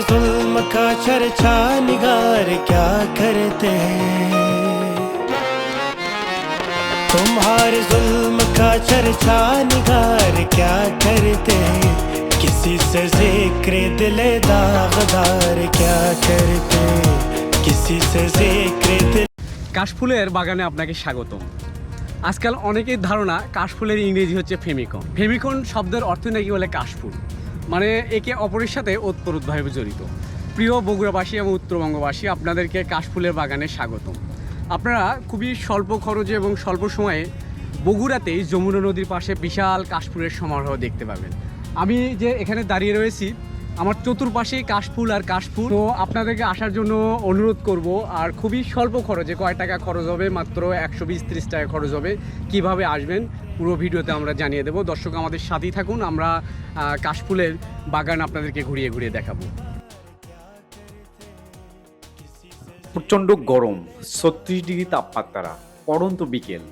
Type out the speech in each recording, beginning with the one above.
जुल्म का चर्चा निगार क्या करते हैं, तुम्हारे जुल्म का चर्चा निगार क्या करते हैं, किसी से जिक्र दिले दागदार क्या करते हैं, किसी से जिक्र दिल। কাশফুলের বাগানে আপনাকে স্বাগতম। আজকাল অনেকের ধারণা কাশফুলের ইংরেজি হচ্ছে ফেমিকন। ফেমিকন শব্দের অর্থ নাকি বলে কাশফুল, মানে একে অপরের সাথে ওতপ্রোতভাবে জড়িত। প্রিয় বগুড়াবাসী এবং উত্তরবঙ্গবাসী, আপনাদেরকে কাশফুলের বাগানে স্বাগতম। আপনারা খুবই স্বল্প খরচে এবং স্বল্প সময়ে বগুড়াতেই যমুনা নদীর পাশে বিশাল কাশফুলের সমারোহ দেখতে পাবেন। আমি যে এখানে দাঁড়িয়ে রয়েছি, আমার চতুর্পাশেই কাশফুল আর কাশফুল। তো আপনাদেরকে আসার জন্য অনুরোধ করব, আর খুবই স্বল্প খরচে, কয় টাকা খরচ হবে, মাত্র 120-30 টাকা খরচ হবে। কিভাবে আসবেন পুরো ভিডিওতে আমরা জানিয়ে দেব। দর্শক আমাদের সাথেই থাকুন, আমরা কাশফুলের বাগান আপনাদেরকে ঘুরিয়ে ঘুরিয়ে দেখাবো। প্রচণ্ড গরম, 36 ডিগ্রি তাপমাত্রা, পড়ন্ত বিকেল,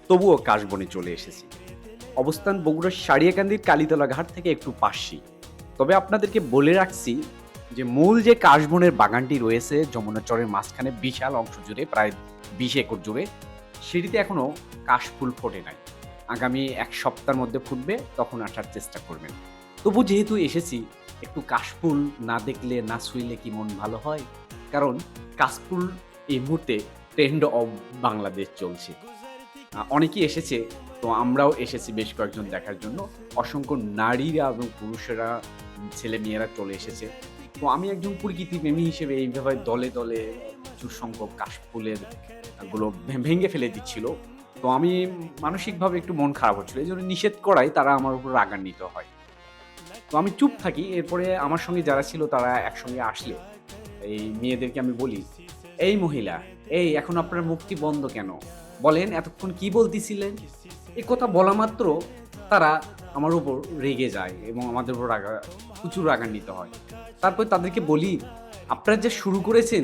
তবুও কাশবনে চলে এসেছি। অবস্থান বগুড়ার সারিয়াকান্দির কালীতলা ঘাট থেকে একটু পাশেই। তবে আপনাদেরকে বলে রাখছি যে মূল যে কাশবনের বাগানটি রয়েছে যমুনা চরের মাঝখানে বিশাল অংশ জুড়ে, প্রায় 20 একর জুড়ে, সেটিতে এখনও কাশফুল ফোটে নাই। আগামী 1 সপ্তাহের মধ্যে ফুটবে, তখন আসার চেষ্টা করবেন। তবু যেহেতু এসেছি, একটু কাশফুল না দেখলে না ছুঁইলে কি মন ভালো হয়? কারণ কাশফুল এই মুহূর্তে ট্রেন্ড অফ বাংলাদেশ চলছে। অনেকেই এসেছে, তো আমরাও এসেছি বেশ কয়েকজন দেখার জন্য। অসংখ্য নারীরা এবং পুরুষেরা, ছেলে মেয়েরা চলে এসেছে। তো আমি একজন প্রকৃতি প্রেমী হিসেবে এইভাবে দলে দলে প্রচুর সংখ্যক কাশফুলের গুলো ভেঙে ফেলে দিচ্ছিল। তো আমি মানসিকভাবে একটু মন খারাপ হচ্ছিল, এই জন্য নিষেধ করায় তারা আমার উপর রাগান্বিত হয়। তো আমি চুপ থাকি। এরপরে আমার সঙ্গে যারা ছিল তারা একসঙ্গে আসলে এই মেয়েদেরকে আমি বলি, এই মহিলা, এই এখন আপনার মুখটি বন্ধ কেন? বলেন এতক্ষণ কি বলতেছিলেন? এই কথা বলা মাত্র তারা আমার উপর রেগে যায় এবং আমাদের উপর প্রচুর রাগান্বিত হয়। তারপর তাদেরকে বলি, আপনারা যে শুরু করেছেন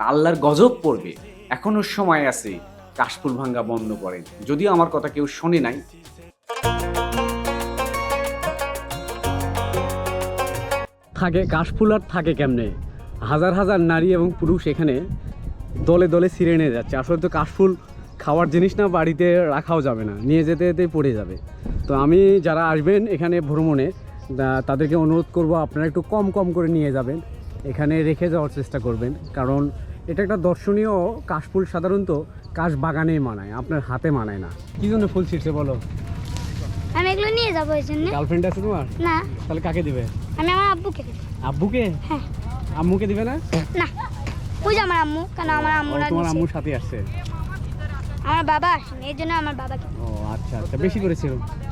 আল্লাহর গজব পড়বে, এখনো সময় আছে, কাশফুল ভাঙ্গা বন্ধ করেন। যদিও আমার কথা কেউ শোনে নাই। থাকে কাশফুল আর থাকে কেমনে? হাজার হাজার নারী এবং পুরুষ এখানে দলে দলে ছিঁড়ে নিয়ে যাচ্ছে। আসলে তো কাশফুল খাওয়ার জিনিস না, বাড়িতে রাখাও যাবে না, নিয়ে যেতে যেতে পড়ে যাবে। তো আমি যারা আসবেন এখানে ভ্রমণে, তাদেরকে অনুরোধ করব আপনারা একটু কম কম করে নিয়ে যাবেন, এখানে রেখে যাওয়ার চেষ্টা করবেন। কারণ এটা একটা দর্শনীয়, কাশফুল সাধারণত কাশ বাগানেই মানায়, আপনার হাতে মানায় না। কী জন্য ফুল ছিঁড়ছে বলো? আমি এগুলো নিয়ে যাবো এই জন্য। গার্লফ্রেন্ড আছে তোমার? না। তাহলে কাকে দিবে? আমি আমার আব্বুকে দেব। আব্বুকে? হ্যাঁ। আম্মুকে দিবে না? না, ওই যে আমার আম্মু, কেন আমার আম্মুরা তোমার আম্মুর সাথে আসছে? আমার বাবা আসেনি, এই জন্য আমার বাবাকে। ও আচ্ছা আচ্ছা, বেশি করেছিল।